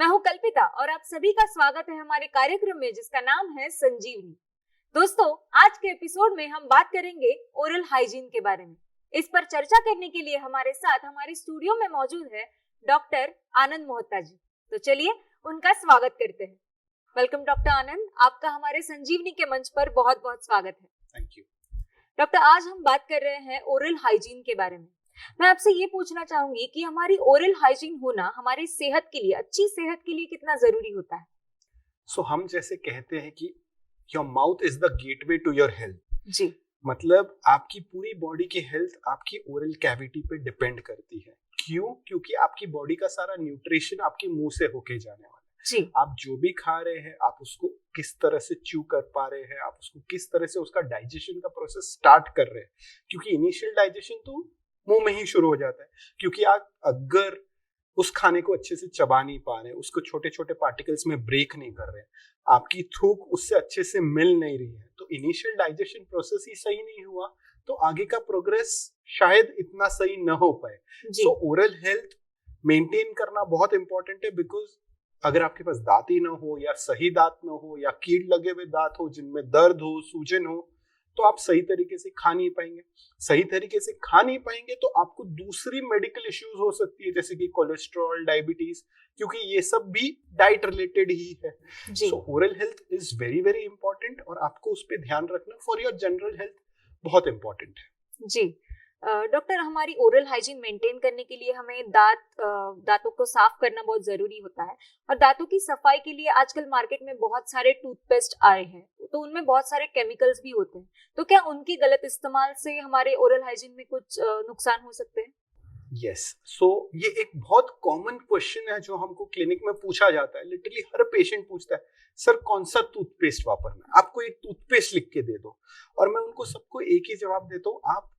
मैं हूं कल्पिता और आप सभी का स्वागत है हमारे कार्यक्रम में जिसका नाम है संजीवनी। दोस्तों, आज के एपिसोड में हम बात करेंगे ओरल हाइजीन के बारे में। इस पर चर्चा करने के लिए हमारे साथ हमारे स्टूडियो में मौजूद है डॉक्टर आनंद मोहता जी। तो चलिए उनका स्वागत करते हैं। वेलकम डॉक्टर आनंद, आपका हमारे संजीवनी के मंच पर बहुत बहुत स्वागत है। थैंक यू डॉक्टर, आज हम बात कर रहे हैं ओरल हाइजीन के बारे में। मैं आपसे ये पूछना चाहूंगी कि हमारी ओरल हाइजीन होना हमारी सेहत के लिए, अच्छी सेहत के लिए कितना जरूरी होता है। हम जैसे कहते हैं कि your mouth is the gateway to your health. जी, मतलब आपकी पूरी बॉडी की हेल्थ आपकी ओरल कैविटी पे डिपेंड करती है। क्यों? क्योंकि आपकी बॉडी का सारा न्यूट्रिशन आपके मुंह से होके जाने वाला है। जी, आप जो भी खा रहे हैं, आप उसको किस तरह से च्यू कर पा रहे हैं, आप उसको किस तरह से उसका डाइजेशन का प्रोसेस स्टार्ट कर रहे हैं। क्योंकि इनिशियल डाइजेशन तो मुंह में ही शुरू हो जाता है। क्योंकि आप अगर उस खाने को अच्छे से चबा नहीं पा रहे, उसको छोटे छोटे पार्टिकल्स में ब्रेक नहीं कर रहे, आपकी थूक उससे अच्छे से मिल नहीं रही है, तो इनिशियल डाइजेशन प्रोसेस ही सही नहीं हुआ, तो आगे का प्रोग्रेस शायद इतना सही न हो पाए। सो ओरल हेल्थ मेंटेन करना बहुत इंपॉर्टेंट है। बिकॉज अगर आपके पास दांत ही ना हो, या सही दांत ना हो, या कीड़ लगे हुए दांत हो जिनमें दर्द हो, सूजन हो, तो आप सही तरीके से खा नहीं पाएंगे। सही तरीके से खा नहीं पाएंगे तो आपको दूसरी मेडिकल इश्यूज हो सकती है, जैसे कि कोलेस्ट्रॉल, डायबिटीज, क्योंकि ये सब भी डाइट रिलेटेड ही है। सो oral health is very very important और आपको उस पर ध्यान रखना फॉर योर जनरल हेल्थ बहुत इंपॉर्टेंट है। जी डॉक्टर, हमारी ओरल हाइजीन मेंटेन करने के लिए हमें दांतों को साफ करना बहुत जरूरी होता है। और दांतों की सफाई के लिए आजकल मार्केट में बहुत सारे टूथपेस्ट आए हैं, तो उनमें बहुत सारे केमिकल्स भी होते हैं। तो क्या उनकी गलत इस्तेमाल से हमारे ओरल हाइजीन में कुछ नुकसान हो सकते हैं? यस, सो ये एक बहुत कॉमन क्वेश्चन है जो हमको क्लिनिक में पूछा जाता है। लिटरली हर पेशेंट पूछता है, सर कौन सा टूथपेस्ट वापरना है, आपको एक टूथपेस्ट लिख के दे दो। और मैं उनको सबको एक ही जवाब देता हूँ, आप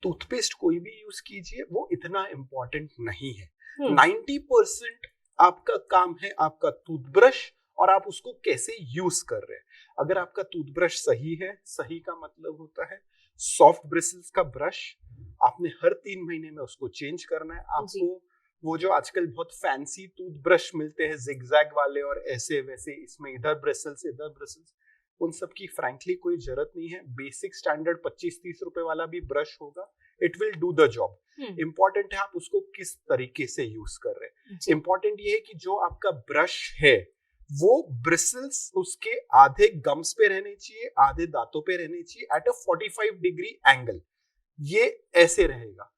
टूथपेस्ट कोई भी यूज कीजिए, वो इतना इम्पोर्टेंट नहीं है। 90% आपका काम है आपका टूथब्रश और आप उसको कैसे यूज कर रहे हैं। अगर आपका टूथब्रश सही है, सही का मतलब होता है सॉफ्ट ब्रिसल्स का ब्रश, आपने हर 3 महीने में उसको चेंज करना है। आपको वो जो आजकल बहुत फैंसी टूथब्रश मिलते हैं जिगजैग वाले और ऐसे वैसे, इसमें इधर ब्रिसल्स इधर ब्रिसल्स, उन सब की फ्रैंकली कोई जरूरत नहीं है। बेसिक स्टैंडर्ड 25-30 रुपए वाला भी ब्रश होगा, it will do the job. Important है आप उसको किस तरीके से यूज कर रहे हैं। इंपॉर्टेंट ये है कि जो आपका ब्रश है वो ब्रिसल्स उसके आधे गम्स पे रहने चाहिए, आधे दांतों पे रहने चाहिए एट अ 45 डिग्री एंगल। ये ऐसे रहेगा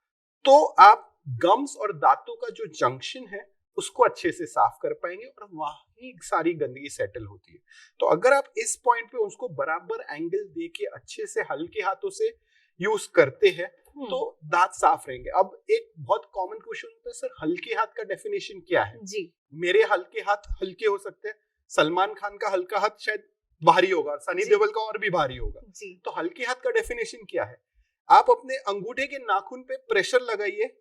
तो आप गम्स और दांतों का जो जंक्शन है उसको अच्छे से साफ कर पाएंगे और वही सारी गंदगी सेटल होती है। तो अगर आप इस पॉइंट पे उसको बराबर एंगल दे के अच्छे से हल्के हाथों से यूज करते हैं तो दांत साफ रहेंगे। अब एक बहुत कॉमन क्वेश्चन होता है, सर हल्के हाथ का डेफिनेशन क्या है? जी, मेरे हल्के हाथ हल्के हो सकते हैं, सलमान खान का हल्का हाथ शायद भारी होगा, सनी देओल का और भी भारी होगा। तो हल्के हाथ का डेफिनेशन क्या है? आप अपने अंगूठे के नाखून पे प्रेशर लगाइए,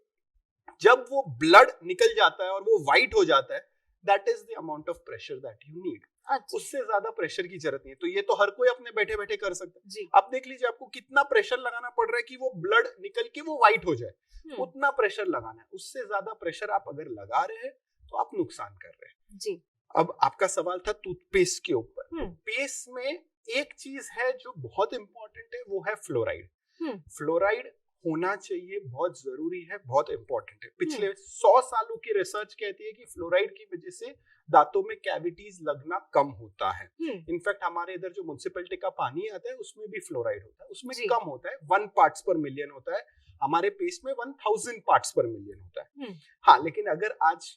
जब वो ब्लड निकल जाता है और वो व्हाइट हो जाता है, that is the amount of pressure that you need. उससे ज्यादा प्रेशर की जरूरत नहीं है। तो ये तो हर कोई अपने बैठे बैठे कर सकता है। आप देख लीजिए आपको कितना प्रेशर लगाना पड़ रहा है कि वो ब्लड निकल के वो व्हाइट हो जाए, उतना प्रेशर लगाना है। उससे ज्यादा प्रेशर आप अगर लगा रहे हैं तो आप नुकसान कर रहे हैं। जी। अब आपका सवाल था टूथपेस्ट के ऊपर। टूथपेस्ट में एक चीज है जो बहुत इंपॉर्टेंट है, वो है फ्लोराइड। फ्लोराइड होना चाहिए, बहुत जरूरी है, बहुत इंपॉर्टेंट है। पिछले 100 सालों की रिसर्च कहती है कि फ्लोराइड की वजह से दांतों में कैविटीज लगना कम होता है। इनफैक्ट हमारे इधर जो म्युनिसिपैलिटी का पानी आता है उसमें भी फ्लोराइड होता है, उसमें कम होता है, 1 पार्ट्स पर मिलियन होता है। हमारे पेस्ट में 1000 पार्ट्स पर मिलियन होता है। हाँ, लेकिन अगर आज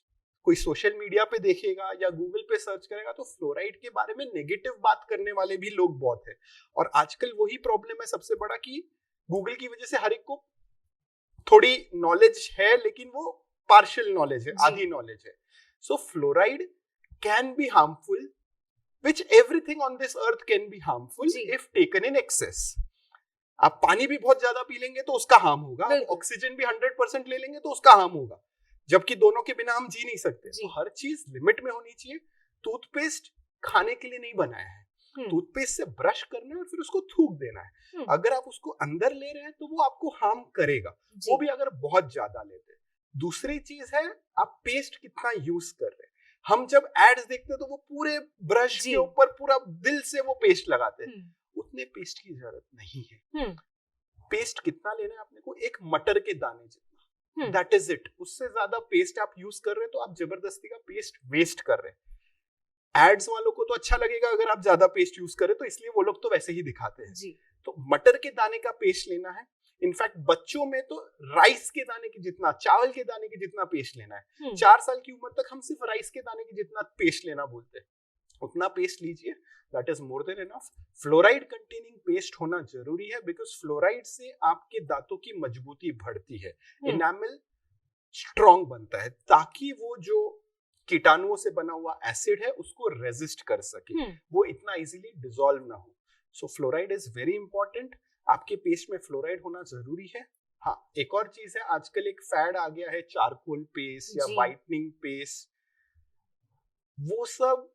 कोई सोशल मीडिया पे देखेगा या गूगल पे सर्च करेगा तो फ्लोराइड के बारे में नेगेटिव बात करने वाले भी लोग बहुत है। और आजकल वही प्रॉब्लम है सबसे बड़ा कि गूगल की वजह से हर एक को थोड़ी नॉलेज है, लेकिन वो पार्शियल नॉलेज है, आधी नॉलेज है। So fluoride can be harmful, which everything on this earth can be harmful if taken in excess. आप पानी भी बहुत ज्यादा पी लेंगे तो उसका हार्म होगा, ऑक्सीजन भी 100% ले लेंगे तो उसका हार्म होगा, जबकि दोनों के बिना हम जी नहीं सकते। तो हर चीज लिमिट में होनी चाहिए। टूथपेस्ट खाने के लिए नहीं बनाया है, टूथपेस्ट से ब्रश करना है और फिर उसको थूक देना है। अगर आप उसको अंदर ले रहे हैं तो वो आपको हार्म करेगा, वो भी अगर बहुत ज्यादा लेते हैं। दूसरी चीज है आप पेस्ट कितना यूज कर रहे हैं। हम जब एड्स देखते हैं तो वो पूरे ब्रश के ऊपर पूरा दिल से वो पेस्ट लगाते हैं, उतने पेस्ट की जरूरत नहीं है। पेस्ट कितना लेना है आपने को, एक मटर के दाने जितना, दैट इज इट। उससे ज्यादा पेस्ट आप यूज कर रहे हैं तो आप जबरदस्ती का पेस्ट वेस्ट कर रहे हैं। एड्स वालों को तो अच्छा लगेगा अगर आप ज्यादा पेस्ट यूज करें, तो इसलिए वो लोग तो वैसे ही दिखाते हैं जी। तो मटर के दाने का पेस्ट लेना है। इनफैक्ट बच्चों में तो राइस के दाने की जितना, चावल के दाने की जितना पेस्ट लेना है। 4 साल की उम्र तक हम सिर्फ राइस के दाने की जितना पेस्ट लेना बोलते हैं, उतना पेस्ट लीजिए, that is more than enough. Fluoride containing paste होना जरूरी है, बिकॉज फ्लोराइड से आपके दांतों की मजबूती बढ़ती है, एनामल स्ट्रॉन्ग बनता है, ताकि वो जो कीटाणुओं से बना हुआ एसिड है उसको रेजिस्ट कर सके, वो इतना इजीली डिसॉल्व ना हो। सो फ्लोराइड इज वेरी इंपॉर्टेंट, आपके पेस्ट में फ्लोराइड होना जरूरी है। हाँ, एक और चीज है, आजकल एक फैड आ गया है चारकोल पेस्ट या व्हाइटनिंग पेस्ट, वो सब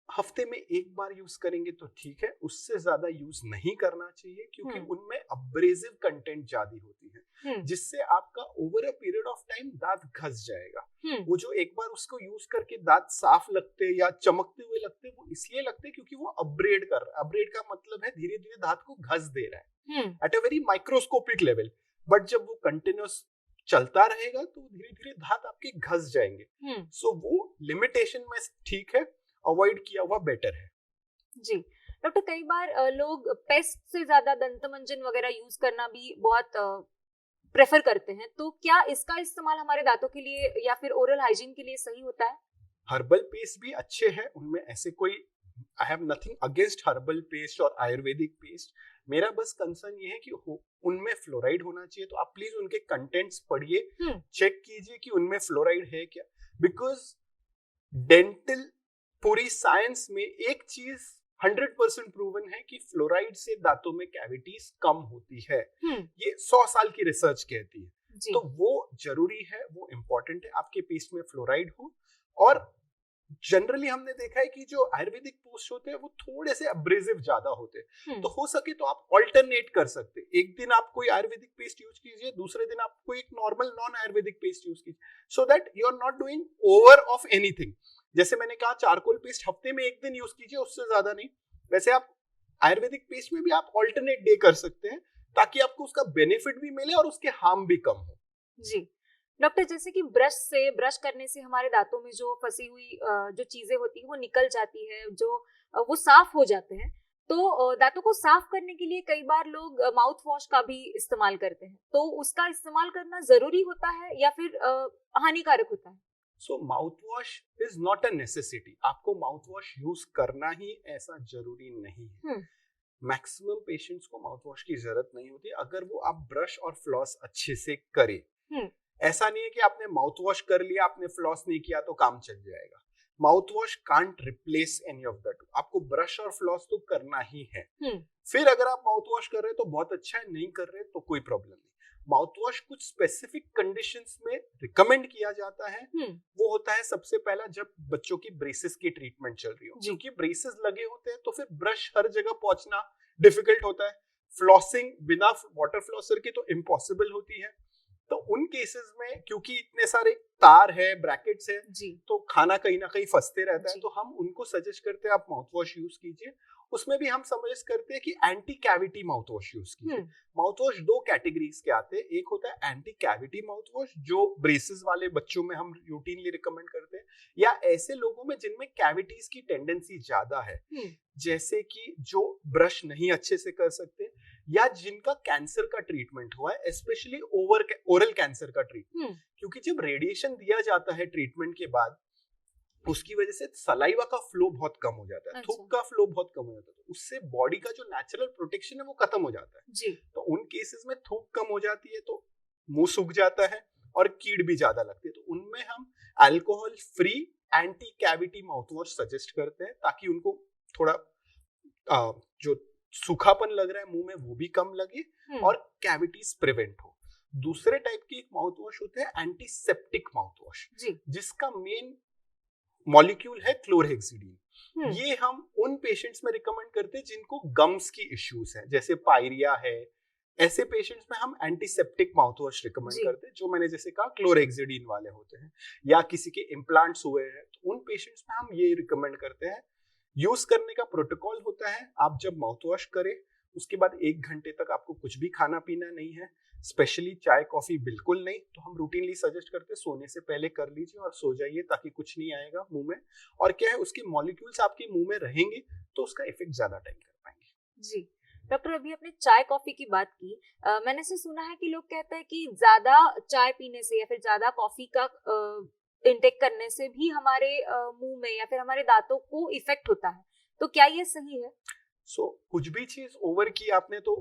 हफ्ते में एक बार यूज करेंगे तो ठीक है, उससे ज्यादा यूज नहीं करना चाहिए, क्योंकि उनमें अब्रेसिव कंटेंट ज्यादा होती है, जिससे आपका over a period of time दांत घस जाएगा। वो जो एक बार उसको यूज करके दांत साफ लगते या चमकते हुए लगते, वो इसलिए लगते क्योंकि वो अपग्रेड कर रहा है। अपग्रेड का मतलब है धीरे धीरे दांत को घस दे रहा है at a very microscopic level, but जब वो कंटिन्यूअस चलता रहेगा तो धीरे धीरे दांत आपके घस जाएंगे। सो वो लिमिटेशन में ठीक है, अवॉइड किया हुआ बेटर है जी। डॉक्टर, कई बार लोग पेस्ट से ज्यादा दंतमंजन वगैरह यूज करना भी बहुत प्रेफर करते हैं, तो क्या इसका इस्तेमाल हमारे दांतों के लिए या फिर ओरल हाइजीन के लिए सही होता है? हर्बल पेस्ट भी अच्छे हैं, उनमें ऐसे कोई, I have nothing against herbal paste और आयुर्वेदिक पेस्ट। मेरा बस कंसर्न ये है कि उनमें फ्लोराइड होना चाहिए, तो आप प्लीज उनके कंटेंट्स पढ़िए, चेक कीजिए कि उनमें फ्लोराइड है क्या, बिकॉज डेंटल पूरी साइंस में एक चीज 100% प्रूवन है कि फ्लोराइड से दांतों में कैविटीज कम होती है। ये 100 साल की रिसर्च कहती है, तो वो जरूरी है, वो इंपॉर्टेंट है आपके पेस्ट में फ्लोराइड हो। और जनरली हमने देखा है कि जो आयुर्वेदिक पेस्ट होते हैं वो थोड़े से अब्रेसिव ज्यादा होते हैं, तो हो सके तो आप ऑल्टरनेट कर सकते हैं। एक दिन आप कोई आयुर्वेदिक पेस्ट यूज कीजिए, दूसरे दिन आप कोई एक normal non Ayurvedic paste use कीजिए, so that you are not doing over of anything. जैसे मैंने कहा चारकोल पेस्ट हफ्ते में एक दिन यूज कीजिए, उससे ज्यादा नहीं। वैसे आप आयुर्वेदिक पेस्ट में भी आप ऑल्टरनेट डे कर सकते हैं, ताकि आपको उसका बेनिफिट भी मिले और उसके हार्म भी कम हो। जी डॉक्टर, जैसे कि ब्रश करने से हमारे दांतों में जो फंसी हुई जो चीजें होती है वो निकल जाती है, जो वो साफ हो जाते हैं, तो दांतों को साफ करने के लिए कई बार लोग माउथ वॉश का भी इस्तेमाल करते हैं, तो उसका इस्तेमाल करना जरूरी होता है या फिर हानिकारक होता है? सो mouth wash is not a necessity, आपको माउथ वॉश यूज करना ही ऐसा जरूरी नहीं है। मैक्सिमम पेशेंट्स को माउथ वॉश की जरूरत नहीं होती अगर वो आप ब्रश और फ्लॉस अच्छे से करें। ऐसा नहीं है कि आपने माउथ वॉश कर लिया, आपने फ्लॉस नहीं किया तो काम चल जाएगा। Mouth wash can't replace any of the two, आपको ब्रश और फ्लॉस तो करना ही है। फिर अगर आप माउथ वॉश कर रहे हैं तो बहुत अच्छा है, नहीं कर रहे तो कोई प्रॉब्लम नहीं। माउथ वॉश कुछ स्पेसिफिक कंडीशंस में रिकमेंड किया जाता है। वो होता है सबसे पहला जब बच्चों की ब्रेसेस की ट्रीटमेंट चल रही हो, क्योंकि ब्रेसेस लगे होते हैं तो फिर ब्रश हर जगह पहुंचना डिफिकल्ट होता है। फ्लॉसिंग बिना वाटर फ्लॉसर के तो इम्पॉसिबल होती है। तो उन केसेस में क्योंकि इतने सारे तार है, ब्रैकेट्स है, तो खाना कहीं ना कहीं फंसते रहता है, तो हम उनको सजेस्ट करते हैं आप माउथ वॉश यूज कीजिए। उसमें भी हम सजेस्ट करते हैं कि anti cavity mouth wash use कीजिए। माउथ वॉश 2 कैटेगरीज के आते हैं, एक होता है एंटी कैविटी माउथ वॉश जो ब्रेसेस वाले बच्चों में हम रूटीनली रिकमेंड करते हैं, या ऐसे लोगों में जिनमें कैविटीज की टेंडेंसी ज्यादा है, जैसे कि जो ब्रश नहीं अच्छे से कर सकते या जिनका कैंसर का ट्रीटमेंट हुआ है, स्पेशली ओरल कैंसर का ट्रीटमेंट। क्योंकि जब रेडिएशन दिया जाता है ट्रीटमेंट के बाद, उसकी वजह से सलाइवा का फ्लो बहुत कम हो जाता है, थूक का फ्लो बहुत कम हो जाता है, तो उससे बॉडी का जो नेचुरल प्रोटेक्शन है वो खत्म हो जाता है। तो उन केसेस में थूक कम हो जाती है तो मुंह सूख जाता है और कीड़ भी ज्यादा लगती है, तो उनमें हम alcohol free anti cavity mouth wash suggest करते हैं, ताकि उनको थोड़ा जो सूखापन लग रहा है मुंह में वो भी कम लगे और कैविटीज प्रिवेंट हो। दूसरे टाइप की एक माउथ वॉश होते हैं एंटीसेप्टिक माउथ वॉश, जिसका मेन मॉलिक्यूल है क्लोरहेक्सिडीन। ये हम उन पेशेंट्स में रिकमेंड करते हैं जिनको गम्स की इश्यूज है, जैसे पायरिया है ऐसे पेशेंट्स में हम एंटीसेप्टिक माउथ वॉश रिकमेंड करते हैं, जो मैंने जैसे कहा क्लोरेक्सिडिन वाले होते हैं, या किसी के इम्प्लांट्स हुए हैं तो उन पेशेंट्स में हम ये रिकमेंड करते हैं। यूज करने का प्रोटोकॉल होता है, आप जब माउथ वॉश करें उसके बाद 1 घंटे तक आपको कुछ भी खाना पीना नहीं है, स्पेशली चाय कॉफी बिल्कुल नहीं। तो हम रूटीनली सजेस्ट करते हैं सोने से पहले कर लीजिए और सो जाइए, ताकि कुछ नहीं आएगा मुंह में, और क्या है उसके मॉलिक्यूल्स आपके मुंह में रहेंगे तो उसका इफेक्ट ज्यादा टाइम कर पाएंगे। जी डॉक्टर, अभी आपने चाय कॉफी की बात की, मैंने से सुना है कि लोग कहते हैं कि ज्यादा चाय पीने से या फिर ज्यादा कॉफी का इंटेक करने से भी हमारे मुंह में या फिर हमारे दांतों को इफेक्ट होता है, तो क्या ये सही है? कुछ भी चीज ओवर की आपने तो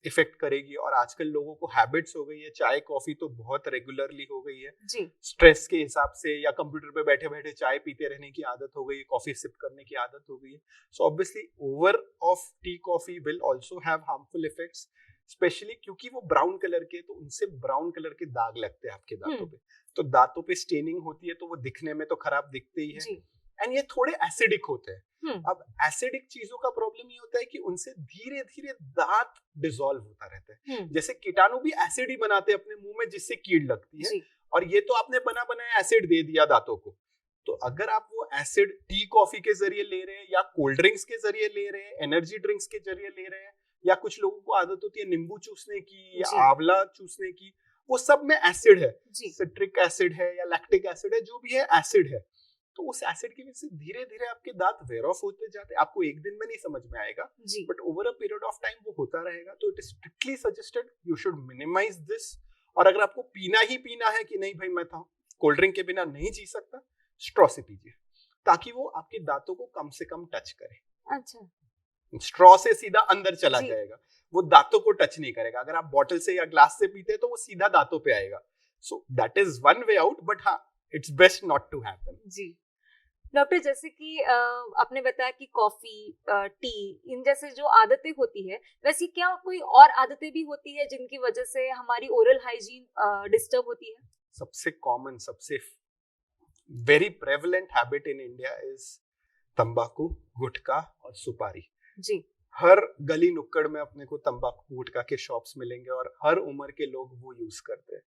इफेक्ट करेगी, और आजकल लोगों को हैबिट्स हो गई है, चाय कॉफी तो बहुत रेगुलरली हो गई है जी। स्ट्रेस के हिसाब से, या कंप्यूटर पे बैठे बैठे चाय पीते रहने की आदत हो गई है, कॉफी सिप करने की आदत हो गई है। So obviously over of tea coffee will also have harmful effects, specially क्योंकि वो ब्राउन कलर के, तो उनसे ब्राउन कलर के दाग लगते हैं आपके दांतों पे, तो दांतों पे स्टेनिंग होती है, तो वो दिखने में तो खराब दिखते ही है, एंड ये थोड़े एसिडिक होते हैं। अब एसिडिक चीजों का प्रॉब्लम ये होता है कि उनसे धीरे धीरे दांत डिसॉल्व होता रहता है, जैसे कीटाणु भी एसिड ही बनाते हैं अपने मुंह में जिससे कीड़ लगती है, और ये तो आपने बना बनाया एसिड दे दिया दांतों को। तो अगर आप वो एसिड टी कॉफी के जरिए ले रहे हैं, या कोल्ड ड्रिंक्स के जरिए ले रहे हैं, एनर्जी ड्रिंक्स के जरिए ले रहे हैं, या कुछ लोगों को आदत होती है नींबू चूसने की या आंवला चूसने की, वो सब में एसिड है, सिट्रिक एसिड है या लैक्टिक एसिड है, जो भी है एसिड है। तो उस एसिड की वजह से धीरे धीरे आपके दांत वेयर ऑफ होते जाते हैं। आपको एक दिन में नहीं समझ में आएगा, but over a period of time वो होता रहेगा। तो it is strictly suggested you should minimize this. और अगर आपको पीना ही पीना है कि नहीं भाई मैं तो कोल्ड ड्रिंक के बिना नहीं जी सकता, स्ट्रॉ से पीजिए, ताकि वो आपके दांतों को कम से कम टच करे। अच्छा, स्ट्रॉ से सीधा अंदर चला जाएगा, वो दांतों को टच नहीं करेगा। अगर आप बॉटल से या ग्लास से पीते हैं तो वो सीधा दांतों पे आएगा। So that is one way out, but हाँ it's best not to have them. जी डॉक्टर, जैसे कि आपने बताया कि कॉफी, टी, इन जैसे जो आदतें होती है, वैसे क्या कोई और आदतें भी होती है जिनकी वजह से हमारी ओरल हाइजीन डिस्टर्ब होती है? सबसे कॉमन, सबसे very prevalent habit in India is तंबाकू, गुटखा और सुपारी। जी, हर गली नुक्कड़ में अपने को तंबाकू गुटखा के शॉप्स मिलेंगे, और हर उम्र के लोग वो यूज करते हैं।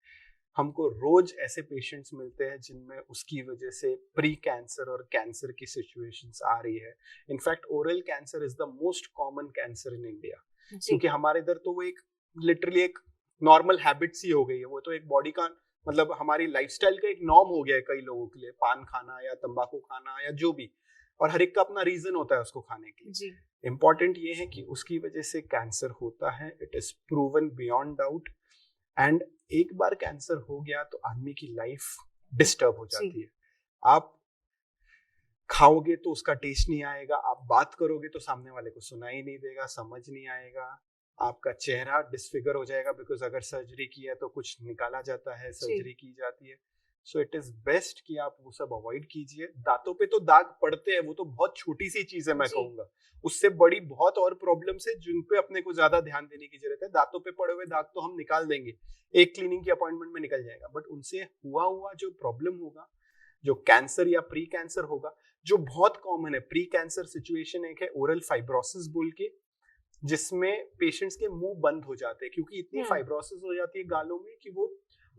हमको रोज ऐसे पेशेंट्स मिलते हैं जिनमें उसकी वजह से प्री कैंसर और कैंसर की सिचुएशंस आ रही है। In fact oral cancer is the most common cancer in India, क्योंकि हमारे इधर तो वो एक लिटरली एक नॉर्मल हैबिट सी हो गई है, वो तो एक बॉडी का मतलब हमारी लाइफस्टाइल का एक नॉर्म हो गया है कई लोगों के लिए, पान खाना या तंबाकू खाना या जो भी, और हर एक का अपना रीजन होता है उसको खाने के लिए। इम्पॉर्टेंट ये है कि उसकी वजह से कैंसर होता है, it is proven beyond doubt, and एक बार कैंसर हो गया तो आदमी की लाइफ डिस्टर्ब हो जाती है। आप खाओगे तो उसका टेस्ट नहीं आएगा, आप बात करोगे तो सामने वाले को सुनाई नहीं देगा, समझ नहीं आएगा, आपका चेहरा डिसफिगर हो जाएगा, बिकॉज अगर सर्जरी की है तो कुछ निकाला जाता है, सर्जरी की जाती है। सो इट इज बेस्ट कि आप वो सब अवॉइड कीजिए। दांतों पे तो दाग पड़ते हैं, वो तो बहुत छोटी सी चीज है, मैं कहूंगा उससे बड़ी बहुत और प्रॉब्लम्स है जिन पे अपने को ज्यादा ध्यान देने की जरूरत है। दांतों पे पड़े हुए दाग तो हम निकाल देंगे, एक क्लीनिंग की अपॉइंटमेंट में निकल जाएगा, बट उनसे हुआ जो प्रॉब्लम होगा, जो कैंसर या प्री कैंसर होगा, जो बहुत कॉमन है। प्री कैंसर सिचुएशन एक है ओरल फाइब्रोसिस बोल के, जिसमें पेशेंट्स के मुंह बंद हो जाते हैं, क्योंकि इतनी फाइब्रोसिस हो जाती है गालों में कि वो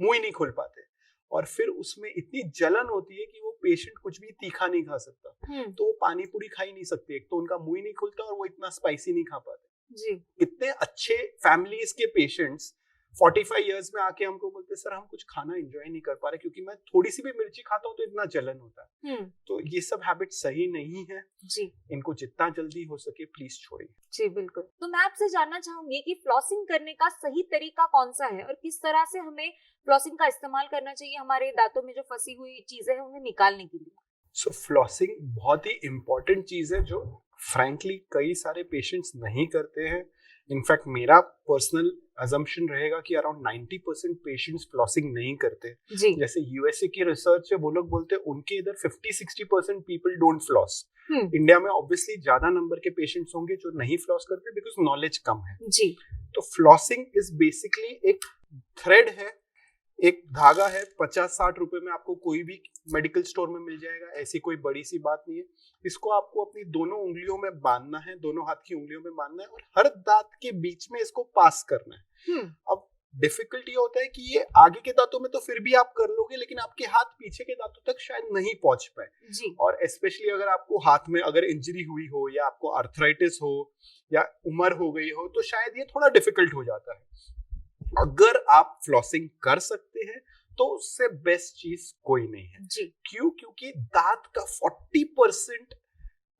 मुंह ही नहीं खोल पाते, और फिर उसमें इतनी जलन होती है कि वो पेशेंट कुछ भी तीखा नहीं खा सकता, तो वो पानी पूरी खा ही नहीं सकते, एक तो उनका मुंह ही नहीं खुलता और वो इतना स्पाइसी नहीं खा पाते। इतने अच्छे फैमिलीज के पेशेंट्स 45 इयर्स में आके हमको बोलते सर हम कुछ खाना एंजॉय नहीं कर पा रहे, क्योंकि मैं थोड़ी सी भी मिर्ची खाता हूँ तो इतना जलन होता है। तो ये सब हैबिट सही नहीं है जी, इनको जितना जल्दी हो सके प्लीज छोड़िए। जी बिल्कुल। तो मैं आपसे जानना चाहूंगी कि फ्लॉसिंग करने का सही तरीका कौन सा है और किस तरह से हमें फ्लॉसिंग का इस्तेमाल करना चाहिए हमारे दांतों में जो फंसी हुई चीजें हैं उन्हें निकालने के लिए। सो फ्लॉसिंग बहुत ही इंपॉर्टेंट चीज है जो फ्रैंकली कई सारे पेशेंट्स नहीं करते हैं। इनफैक्ट मेरा पर्सनल अजम्पशन रहेगा कि अराउंड 90% पेशेंट्स फ्लॉसिंग नहीं करते। जैसे यूएसए की रिसर्च है, वो लोग बोलते हैं उनके इधर 50-60% पीपल डोंट फ्लॉस। इंडिया में ऑब्वियसली ज्यादा नंबर के पेशेंट्स होंगे जो नहीं फ्लॉस करते बिकॉज नॉलेज कम है। जी। तो फ्लॉसिंग इज बेसिकली एक थ्रेड है एक धागा है 50-60 रुपए में आपको कोई भी मेडिकल स्टोर में मिल जाएगा, ऐसी कोई बड़ी सी बात नहीं है। इसको आपको अपनी दोनों उंगलियों में बांधना है, दोनों हाथ की उंगलियों में बांधना है और हर दांत के बीच में इसको पास करना है। अब डिफिकल्टी होता है कि ये आगे के दांतों में तो फिर भी आप कर लोगे, लेकिन आपके हाथ पीछे के दांतों तक शायद नहीं पहुंच पाए जी। और स्पेशली अगर आपको हाथ में अगर इंजरी हुई हो या आपको आर्थराइटिस हो या उम्र हो गई हो तो शायद ये थोड़ा डिफिकल्ट हो जाता है। अगर आप फ्लॉसिंग कर सकते हैं तो उससे बेस्ट चीज कोई नहीं है जी। क्यों? क्योंकि दांत का 40%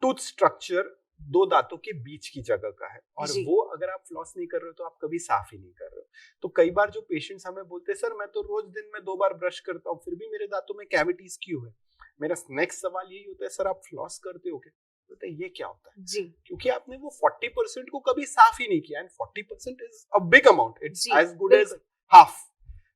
टूथ स्ट्रक्चर दो दांतों के बीच की जगह का है और जी। वो अगर आप फ्लॉस नहीं कर रहे हो तो आप कभी साफ ही नहीं कर रहे हो। तो कई बार जो पेशेंट्स हमें बोलते हैं सर मैं तो रोज दिन में 2 बार ब्रश करता हूँ फिर भी मेरे दांतों में कैविटीज क्यों है? मेरा नेक्स्ट सवाल यही होता है सर आप फ्लॉस करते हो क्या? बोलते हैं ये क्या होता है? जी। क्योंकि आपने वो 40% को कभी साफ ही नहीं किया and 40% is a big amount, it's जी, as good as half.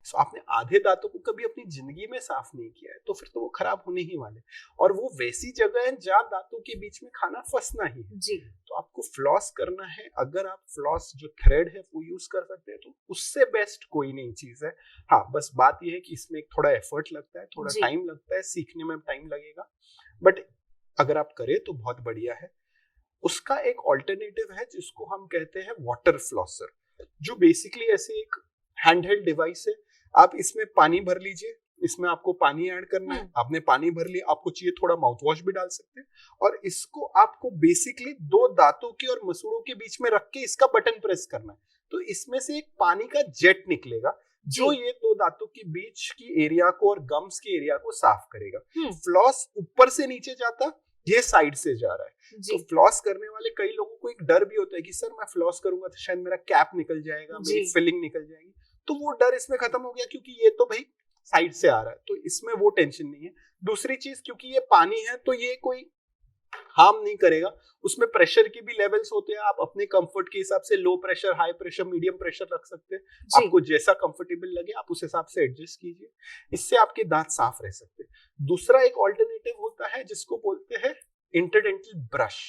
So आपने आधे दांतों को कभी अपनी जिंदगी में साफ नहीं किया है तो फिर तो वो खराब होने ही वाले और वो वैसी जगह है जहां दांतों के बीच में खाना फंसना ही है। जी। तो आपको फ्लॉस करना है, अगर आप फ्लॉस जो थ्रेड है वो यूज कर सकते हैं तो उससे बेस्ट कोई नहीं चीज है। हाँ बस बात ये है कि इसमें एक थोड़ा एफर्ट लगता है, थोड़ा जी। टाइम लगता है, सीखने में टाइम लगेगा, बट अगर आप करें तो बहुत बढ़िया है। उसका एक ऑल्टरनेटिव है जिसको हम कहते हैं वाटर फ्लॉसर, जो बेसिकली ऐसे एक हैंडहेल्ड डिवाइस है। आप इसमें पानी भर लीजिए, इसमें आपको पानी ऐड करना है, आपने पानी भर लिया, आपको चाहिए थोड़ा माउथ वॉश भी डाल सकते हैं और इसको आपको बेसिकली दो दांतों के और मसूड़ों के बीच में रख के इसका बटन प्रेस करना है तो इसमें से एक पानी का जेट निकलेगा जो ये दो दांतों के बीच की एरिया को और गम्स के एरिया को साफ करेगा। फ्लॉस ऊपर से नीचे जाता, ये साइड से जा रहा है। तो फ्लॉस करने वाले कई लोगों को एक डर भी होता है कि सर मैं फ्लॉस करूंगा तो शायद मेरा कैप निकल जाएगा, मेरी फिलिंग निकल जाएगी, तो वो डर इसमें खत्म हो गया क्योंकि ये तो भाई साइड से आ रहा है तो इसमें वो टेंशन नहीं है। दूसरी चीज क्योंकि ये पानी है तो ये कोई हार्म नहीं करेगा, उसमें प्रेशर के भी लेवल्स होते हैं, आप अपने कंफर्ट के हिसाब से low pressure, high pressure, medium pressure रख सकते हैं, आपको जैसा कंफर्टेबल लगे आप उस हिसाब से एडजस्ट कीजिए, इससे आपके दांत साफ रह सकते हैं। दूसरा एक ऑल्टरनेटिव होता है जिसको बोलते हैं इंटरडेंटल ब्रश।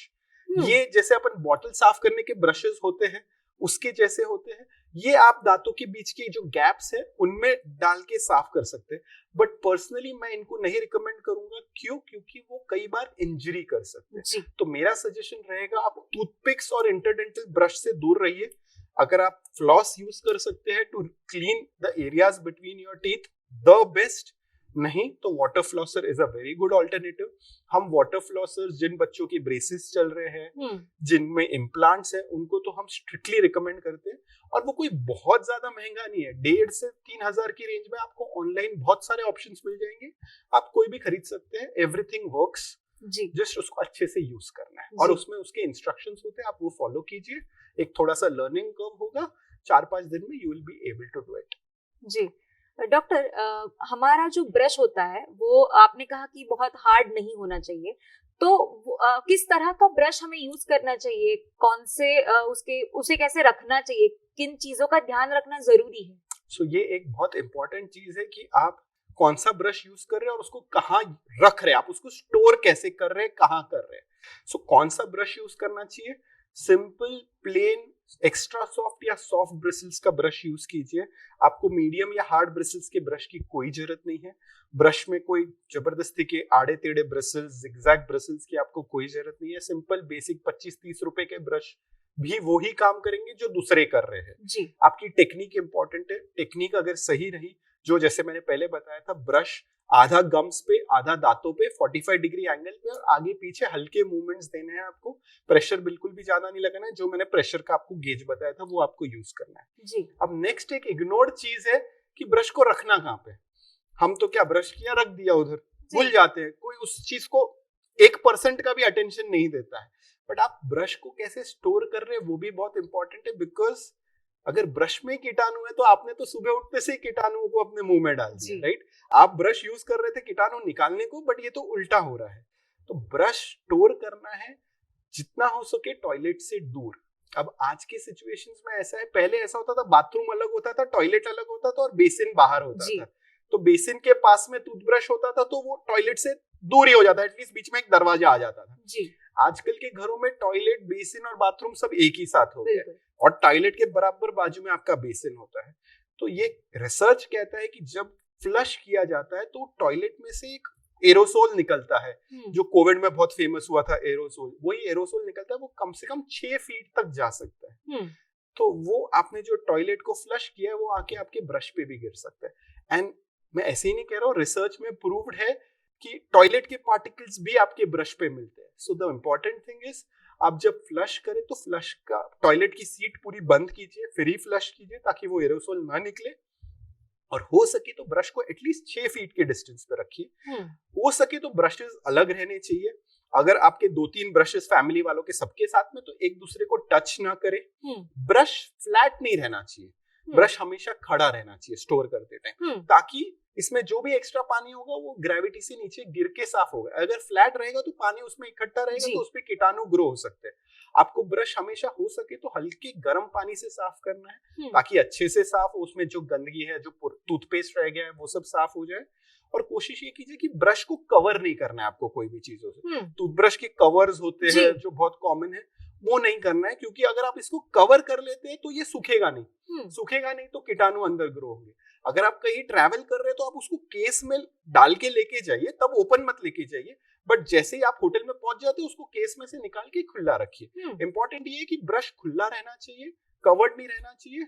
ये जैसे अपन बॉटल साफ करने के ब्रशेस होते हैं उसके जैसे होते हैं, ये आप दांतों के बीच के जो गैप्स है उनमें डाल के साफ कर सकते हैं, बट पर्सनली मैं इनको नहीं रिकमेंड करूंगा। क्यों? क्योंकि वो कई बार इंजरी कर सकते हैं। तो मेरा सजेशन रहेगा आप टूथपिक्स और इंटरडेंटल ब्रश से दूर रहिए। अगर आप फ्लॉस यूज कर सकते हैं to clean the areas between your teeth, the best, नहीं तो water flosser is a very good alternative. हम वाटर फ्लॉसर जिन बच्चों की ब्रेसेस चल रहे हैं, जिनमें इम्प्लांट्स हैं, उनको तो हम स्ट्रिक्टली रिकमेंड करते हैं और वो कोई बहुत ज्यादा महंगा नहीं है, 1,500 से 3,000 की रेंज में आपको ऑनलाइन बहुत सारे ऑप्शंस मिल जाएंगे, आप कोई भी खरीद सकते हैं। एवरीथिंग वर्क्स, जस्ट उसको अच्छे से यूज करना है और उसमें उसके इंस्ट्रक्शंस होते हैं, आप वो फॉलो कीजिए। एक थोड़ा सा लर्निंग कर्व होगा, 4-5 दिन में you will be able to do it. जी डॉक्टर, हमारा जो ब्रश होता है वो आपने कहा कि बहुत हार्ड नहीं होना चाहिए, तो किस तरह का ब्रश हमें यूज करना चाहिए, कौन से उसे कैसे रखना चाहिए, किन चीजों का ध्यान रखना जरूरी है? सो ये एक बहुत इंपॉर्टेंट चीज है कि आप कौन सा ब्रश यूज कर रहे हैं और उसको कहाँ रख रहे हैं, आप उसको स्टोर कैसे कर रहे हैं, कहाँ कर रहे हैं। सो कौन सा ब्रश यूज करना चाहिए? सिंपल, प्लेन, एक्स्ट्रा सॉफ्ट या सॉफ्ट ब्रिसल्स का ब्रश यूज कीजिए। आपको मीडियम या हार्ड ब्रिसल्स के ब्रश की कोई जरूरत नहीं है। ब्रश में कोई जबरदस्ती के आड़े टेढ़े ब्रिसल्स, जिगजैग ब्रिसल्स की आपको कोई जरूरत नहीं है। सिंपल बेसिक 25-30 रुपए के ब्रश भी वो ही काम करेंगे जो दूसरे कर रहे हैं। आपकी टेक्निक इंपॉर्टेंट है, टेक्निक अगर सही रही, जो जैसे मैंने पहले बताया था, ब्रश आधा गम्स पे, आधा दांतों पे, 45 डिग्री एंगल पे और आगे पीछे हल्के मूवमेंट्स देने हैं आपको। प्रेशर बिल्कुल भी ज्यादा नहीं लगाना है, जो मैंने प्रेशर का आपको गेज बताया था वो आपको यूज करना है। अब नेक्स्ट एक इग्नोर्ड चीज है कि ब्रश को रखना कहाँ पे। हम तो क्या ब्रश किया, रख दिया उधर, भूल जाते हैं, कोई उस चीज को 1% का भी अटेंशन नहीं देता है। बट आप ब्रश को कैसे स्टोर कर रहे हैं वो भी बहुत इंपॉर्टेंट है, बिकॉज अगर ब्रश में कीटाणु है तो आपने तो सुबह उठते से कीटाणु को अपने मुंह में डाल दिया, राइट? आप ब्रश यूज कर रहे थे कीटाणु निकालने को, बट ये तो उल्टा हो रहा है। तो ब्रश स्टोर करना है जितना हो सके टॉयलेट से दूर। अब आज के सिचुएशंस में ऐसा है, पहले ऐसा होता था बाथरूम अलग होता था, टॉयलेट अलग होता था और बेसिन बाहर होता था। तो बेसिन के पास में टूथब्रश होता था तो वो टॉयलेट से दूर ही हो जाता है, एटलीस्ट बीच में एक दरवाजा आ जाता था। आजकल के घरों में टॉयलेट, बेसिन और बाथरूम सब एक ही साथ हो गया और टॉयलेट के बराबर बाजू में आपका बेसिन होता है। तो ये रिसर्च कहता है कि जब फ्लश किया जाता है तो टॉयलेट में से एक एरोसोल निकलता है, जो कोविड में बहुत फेमस हुआ था एरोसोल, वही एरोसोल निकलता है, वो कम से कम 6 फीट तक जा सकता है। तो वो आपने जो टॉयलेट को फ्लश किया है वो आके आपके ब्रश पे भी गिर सकता है। एंड मैं ऐसे ही नहीं कह रहा हूँ, रिसर्च में प्रूव्ड है कि टॉयलेट के पार्टिकल्स भी आपके ब्रश पे मिलते हैं। So the important thing is, आप जब फ्लश करें तो फ्लश का टॉयलेट की सीट पूरी बंद कीजिए, फिर ही फ्लश कीजिए ताकि वो एरोसोल ना निकले। और हो सके तो ब्रश को एटलीस्ट 6 फीट के डिस्टेंस पे रखिए। हो सके तो ब्रशेस अलग रहने चाहिए। अगर आपके 2-3 ब्रशेस फैमिली वालों के सबके साथ में, तो एक दूसरे को टच ना करे। ब्रश फ्लैट नहीं रहना चाहिए, ब्रश हमेशा खड़ा रहना चाहिए स्टोर करते टाइम, ताकि इसमें जो भी एक्स्ट्रा पानी होगा वो ग्रेविटी से नीचे गिर के साफ होगा। अगर फ्लैट रहेगा तो पानी उसमें इकट्ठा रहेगा, तो उसपे कीटाणु ग्रो हो सकते हैं। आपको ब्रश हमेशा हो सके तो हल्के गर्म पानी से साफ करना है, ताकि अच्छे से साफ हो, उसमें जो गंदगी है, जो टूथपेस्ट रह गया है, वो सब साफ हो जाए। और कोशिश ये कीजिए कि ब्रश को कवर नहीं करना है आपको कोई भी चीजों से। टूथब्रश के कवर्स होते हैं जो बहुत कॉमन है, वो नहीं करना है, क्योंकि अगर आप इसको कवर कर लेते हैं तो ये सूखेगा नहीं तो कीटाणु अंदर ग्रो होंगे। अगर आप कहीं ट्रैवल कर रहे हैं तो आप उसको केस में डाल के लेके जाइए, तब ओपन मत लेके जाइए। बट जैसे ही आप होटल में पहुंच जाते हैं उसको केस में से निकाल के खुला रखिए। इंपॉर्टेंट ये है कि ब्रश खुला रहना चाहिए, कवर्ड नहीं रहना चाहिए।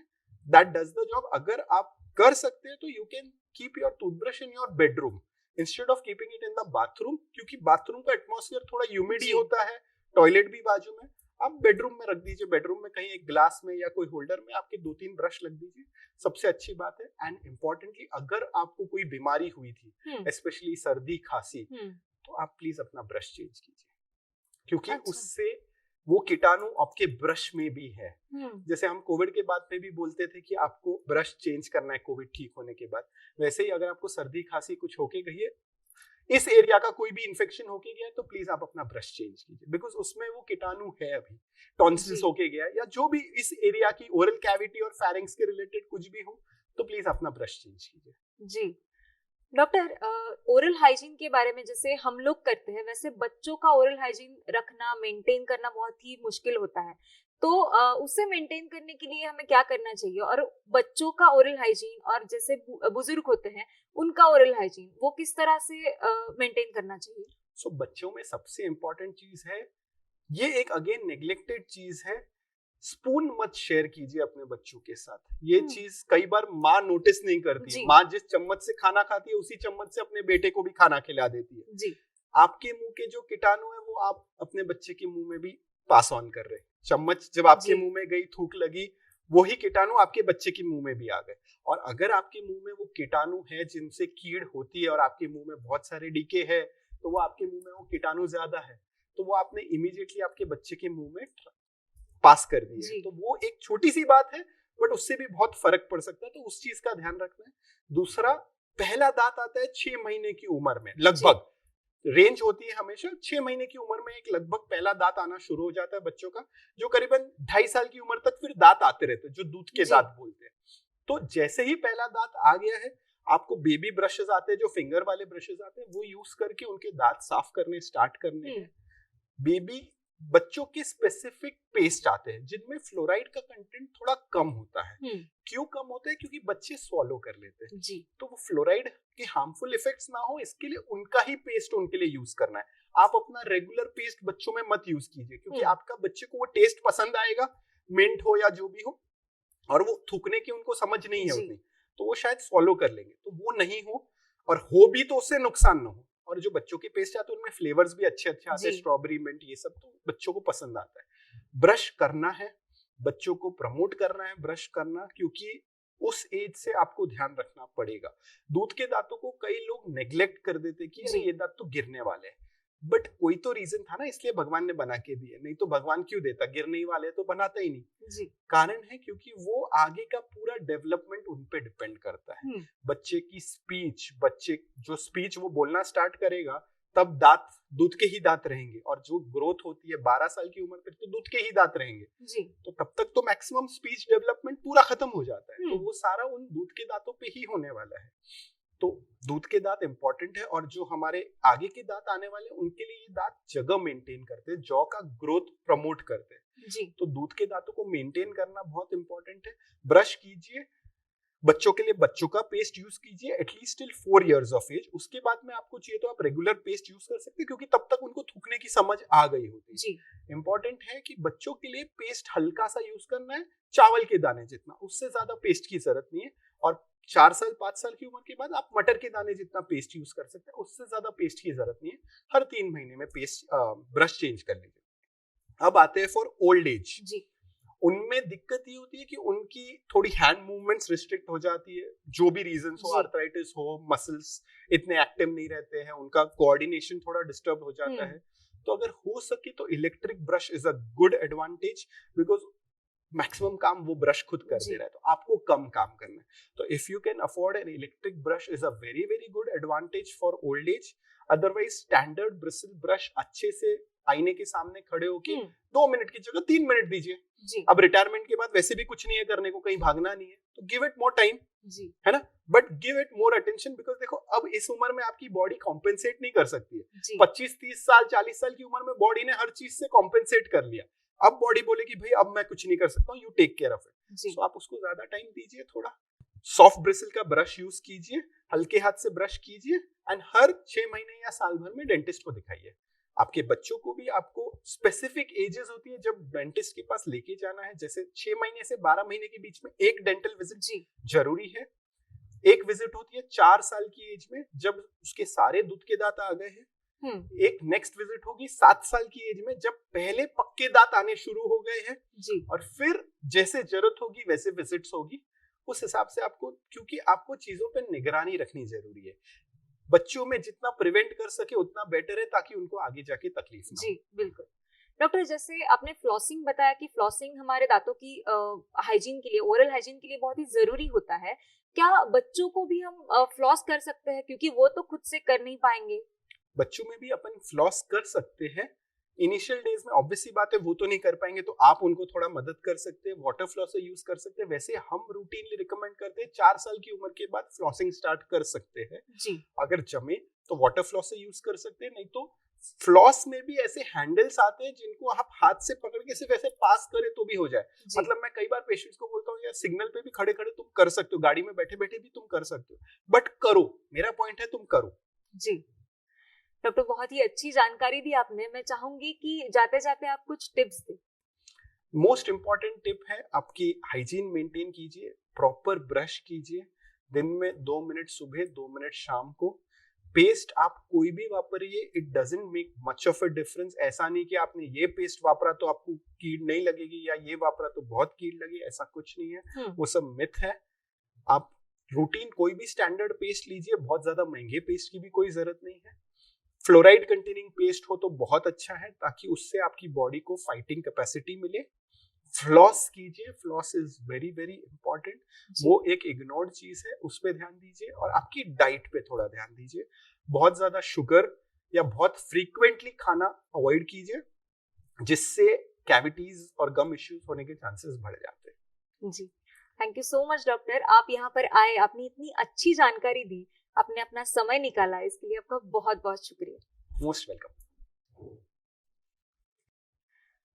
That does the job. अगर आप कर सकते हैं तो you can keep your toothbrush in your bedroom instead of keeping it in the bathroom, क्योंकि बाथरूम का एटमॉस्फेयर थोड़ा ह्यूमिड ही होता है, टॉयलेट भी बाजू में। आप बेडरूम में रख दीजिए, बेडरूम में कहीं एक ग्लास में या कोई होल्डर में आपके 2-3 ब्रश लग दीजिए, सबसे अच्छी बात है। एंड इम्पोर्टेंटली, अगर आपको कोई बीमारी हुई थी, स्पेशली सर्दी खांसी, तो आप प्लीज अपना ब्रश चेंज कीजिए, क्योंकि उससे वो कीटाणु आपके ब्रश में भी है। जैसे हम कोविड के बाद में भी बोलते थे कि आपको ब्रश चेंज करना है कोविड ठीक होने के बाद, वैसे ही अगर आपको सर्दी खांसी कुछ होके गई है, इस एरिया का कोई भी इन्फेक्शन होके गया है, तो प्लीज आप अपना ब्रश चेंज कीजिए, बिकॉज उसमें वो कीटाणु है। अभी टॉन्सिल्स होके गया या जो भी इस एरिया की ओरल कैविटी और फैरिंग्स के रिलेटेड कुछ भी हो, तो प्लीज अपना ब्रश चेंज कीजिए। जी डॉक्टर, ओरल हाइजीन के बारे में जैसे हम लोग करते हैं, वैसे बच्चों का ओरल हाइजीन रखना, मेंटेन करना बहुत ही मुश्किल होता है। तो उसे मेंटेन करने के लिए हमें क्या करना चाहिए, और बच्चों का ओरल हाइजीन और जैसे बुजुर्ग होते हैं उनका ओरल हाइजीन वो किस तरह से मेंटेन करना चाहिए? सो बच्चों में सबसे इम्पोर्टेंट चीज है, ये एक अगेन नेग्लेक्टेड चीज है, स्पून मत शेयर कीजिए अपने बच्चों के साथ। ये चीज कई बार माँ नोटिस नहीं करती है। माँ जिस चम्मच से खाना खाती है उसी चम्मच से अपने बेटे को भी खाना खिला देती है। जी। आपके मुंह के जो कीटाणु है वो आप अपने बच्चे के मुंह में भी पास ऑन कर रहे हैं। चम्मच जब आपके मुंह में गई, थूक लगी, वही कीटाणु आपके बच्चे के मुंह में भी आ गए। और अगर आपके मुंह में वो कीटाणु है जिनसे कीड़ होती है और आपके मुंह में बहुत सारे डीके है, तो वो आपके मुंह में वो कीटाणु ज्यादा है, तो वो आपने इमीडिएटली आपके बच्चे के मुंह में पास कर दी है। तो वो एक छोटी सी बात है, बट उससे भी बहुत फर्क पड़ सकता है, तो उस चीज का ध्यान रखना है। दूसरा, पहला दांत आता है 6 महीने की उम्र में, लगभग रेंज होती है हमेशा 6 महीने की उम्र में एक लगभग पहला दांत आना शुरू हो जाता है बच्चों का, जो करीबन 2.5 साल की उम्र तक फिर दांत आते रहते हैं, जो दूध के दांत बोलते हैं। तो जैसे ही पहला दांत आ गया है, आपको बेबी ब्रशेस आते हैं, जो फिंगर वाले ब्रशेस आते हैं, वो यूज करके उनके दांत साफ करने स्टार्ट करने हैं। बेबी बच्चों के स्पेसिफिक पेस्ट आते हैं जिनमें फ्लोराइड का कंटेंट थोड़ा कम होता है। क्यों कम होता है? क्योंकि बच्चे स्वॉलो कर लेते हैं जी। तो वो फ्लोराइड के हार्मफुल इफेक्ट्स ना हो, इसके लिए उनका ही पेस्ट उनके लिए यूज करना है। आप अपना रेगुलर पेस्ट बच्चों में मत यूज कीजिए, क्योंकि आपका बच्चे को वो टेस्ट पसंद आएगा, मिंट हो या जो भी हो, और वो थूकने की उनको समझ नहीं है उतनी, तो वो शायद स्वॉलो कर लेंगे। तो वो नहीं हो, और हो भी तो उससे नुकसान ना हो। और जो बच्चों के पेस्ट आते हैं उनमें फ्लेवर्स भी अच्छे अच्छे आते हैं, स्ट्रॉबेरी, मिंट, ये सब तो बच्चों को पसंद आता है। ब्रश करना है, बच्चों को प्रमोट करना है ब्रश करना, क्योंकि उस एज से आपको ध्यान रखना पड़ेगा। दूध के दांतों को कई लोग नेग्लेक्ट कर देते कि अरे ये दांत तो गिरने वाले हैं, बट कोई तो रीजन था ना, इसलिए भगवान ने बना के दिए, नहीं तो भगवान क्यों देता? गिरने वाले तो बनाता ही नहीं जी। कारण है क्योंकि वो आगे का पूरा डेवलपमेंट उन पे डिपेंड करता है। बच्चे की स्पीच, बच्चे जो स्पीच वो बोलना स्टार्ट करेगा, तब दांत दूध के ही दांत रहेंगे, और जो ग्रोथ होती है 12 साल की उम्र तक तो दूध के ही दांत रहेंगे जी। तो तब तक तो मैक्सिमम स्पीच डेवलपमेंट पूरा खत्म हो जाता है। तो वो सारा उन दूध के दांतों पे ही होने वाला है। तो दूध के दांत इंपॉर्टेंट है, और जो हमारे आगे के दांत आने वाले हैं उनके लिए ये दांत जगह मेंटेन करते हैं, जॉ का ग्रोथ प्रमोट करते हैं जी। तो दूध के दांतों को मेंटेन करना बहुत इंपॉर्टेंट है। ब्रश कीजिए, बच्चों के लिए बच्चों का पेस्ट यूज कीजिए at least till 4 years of age. उसके बाद में आपको चाहिए तो आप रेगुलर पेस्ट यूज कर सकते हैं, क्योंकि तब तक उनको थूकने की समझ आ गई होती है। इंपॉर्टेंट है कि बच्चों के लिए पेस्ट हल्का सा यूज करना है, चावल के दाने जितना, उससे ज्यादा पेस्ट की जरूरत नहीं है। और 4 साल 5 साल की उम्र के बाद आप मटर के दाने जितना पेस्ट यूज कर सकते हैं, उससे ज्यादा पेस्ट की जरूरत नहीं है। हर 3 महीने में पेस्ट ब्रश चेंज कर लीजिए। अब आते हैं फॉर ओल्ड एज। उनमें दिक्कत ये होती है कि उनकी थोड़ी हैंड मूवमेंट्स रिस्ट्रिक्ट हो जाती है, जो भी रीजंस हो, आर्थराइटिस हो, मसल्स इतने एक्टिव नहीं रहते हैं, उनका कोऑर्डिनेशन थोड़ा डिस्टर्ब हो जाता है। तो अगर हो सके तो electric brush is a good advantage, because maximum काम वो ब्रश खुद कर दे रहा है, तो आपको कम काम करना है। तो if you can afford an electric brush is a very very good advantage for old age. Otherwise standard bristle brush अच्छे से आईने के सामने खड़े होके 2 मिनट की जगह 3 मिनट दीजिए। अब रिटायरमेंट के बाद वैसे भी कुछ नहीं है करने को, कहीं भागना नहीं है, तो गिव इट मोर टाइम, है ना, but give it more attention. Because देखो अब इस उम्र में आपकी बॉडी कॉम्पेंसेट नहीं कर सकती है। 25-30 साल 40 साल की उम्र में बॉडी ने हर चीज से कॉम्पेंसेट कर लिया। अब बॉडी बोलेगी भाई अब मैं कुछ नहीं कर सकता हूँ, you take care of it. So आप उसको ज्यादा टाइम दीजिए, थोड़ा सॉफ्ट ब्रिसल का ब्रश यूज कीजिए, हल्के हाथ से ब्रश कीजिए, एंड हर 6 महीने या साल भर में डेंटिस्ट को दिखाइए। आपके बच्चों को भी आपको स्पेसिफिक एजेस होती है जब डेंटिस्ट के पास लेके जाना है, जैसे 6 महीने से 12 महीने के बीच में एक डेंटल विजिट जरूरी है। एक विजिट होती है 4 साल की एज में जब उसके सारे दूध के दांत आ गए हैं। एक नेक्स्ट विजिट होगी 7 साल की एज में जब पहले पक्के दांत आने शुरू हो गए हैं, और फिर जैसे जरूरत होगी वैसे विजिट्स होगी। उस हिसाब से आपको, क्योंकि आपको चीजों पे निगरानी रखनी जरूरी है। बच्चों में जितना प्रिवेंट कर सके उतना बेटर है, ताकि उनको आगे जाके तकलीफ ना हो। जी बिल्कुल। डॉक्टर, जैसे आपने फ्लॉसिंग बताया कि फ्लॉसिंग हमारे दांतों की हाइजीन के लिए, ओरल हाइजीन के लिए बहुत ही जरूरी होता है। क्या बच्चों को भी हम फ्लॉस कर सकते हैं, क्योंकि वो तो खुद से कर नहीं पाएंगे? बच्चों में भी अपन फ्लॉस कर सकते हैं। इनिशियल डेज में ऑब्वियसली बात है वो तो नहीं कर पाएंगे, तो आप उनको थोड़ा मदद कर सकते हैं, वाटर फ्लॉसर यूज कर सकते हैं। वैसे हम रूटीनली रिकमेंड करते हैं 4 साल की उम्र के बाद फ्लॉसिंग स्टार्ट कर सकते हैं। अगर जमे तो वाटर फ्लॉसर यूज कर सकते हैं, नहीं तो फ्लॉस में भी ऐसे हैंडल्स आते हैं जिनको आप हाथ से पकड़ के सिर्फ ऐसे पास करें तो भी हो जाए। मतलब मैं कई बार पेशेंट्स को बोलता हूँ यार सिग्नल पे भी खड़े खड़े तुम कर सकते हो, गाड़ी में बैठे बैठे भी तुम कर सकते हो, बट करो। मेरा पॉइंट है तुम करो। जी डॉक्टर, बहुत ही अच्छी जानकारी दी आपने। मैं चाहूंगी कि जाते जाते आप कुछ टिप्स दें। मोस्ट इंपॉर्टेंट टिप है आपकी हाइजीन मेंटेन कीजिए, प्रॉपर ब्रश कीजिए, दिन में 2 मिनट सुबह 2 मिनट शाम को। पेस्ट आप कोई भी वापरिए, it doesn't make much of a difference. ऐसा नहीं कि आपने ये पेस्ट वापरा तो आपको कीड़ नहीं लगेगी या ये वापरा तो बहुत कीड़ लगी, ऐसा कुछ नहीं है। वो सब मिथ है। आप रूटीन कोई भी स्टैंडर्ड पेस्ट लीजिए, बहुत ज्यादा महंगे पेस्ट की भी कोई जरूरत नहीं है। फ्लोराइड कंटेनिंग पेस्ट हो तो बहुत अच्छा है, ताकि उससे आपकी बॉडी को फाइटिंग कैपेसिटी मिले। फ्लॉस कीजिए, floss is very very important. वो एक इग्नोर्ड चीज है, उस पे ध्यान दीजिए, और आपकी डाइट पे थोड़ा ध्यान दीजिए। बहुत ज्यादा शुगर या बहुत फ्रीक्वेंटली खाना अवॉइड कीजिए, जिससे कैविटीज और गम इश्यूज होने के चांसेस बढ़ जाते हैं। जी, thank you so much doctor, आप यहाँ पर आए, आपने इतनी अच्छी जानकारी दी, आपने अपना समय निकाला, इसके लिए आपका बहुत बहुत शुक्रिया। Most welcome.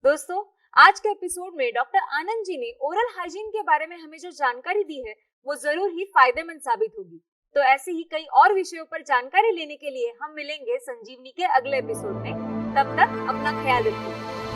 दोस्तों, आज के एपिसोड में डॉक्टर आनंद जी ने ओरल हाइजीन के बारे में हमें जो जानकारी दी है वो जरूर ही फायदेमंद साबित होगी। तो ऐसे ही कई और विषयों पर जानकारी लेने के लिए हम मिलेंगे संजीवनी के अगले एपिसोड में। तब तक अपना ख्याल रखिए।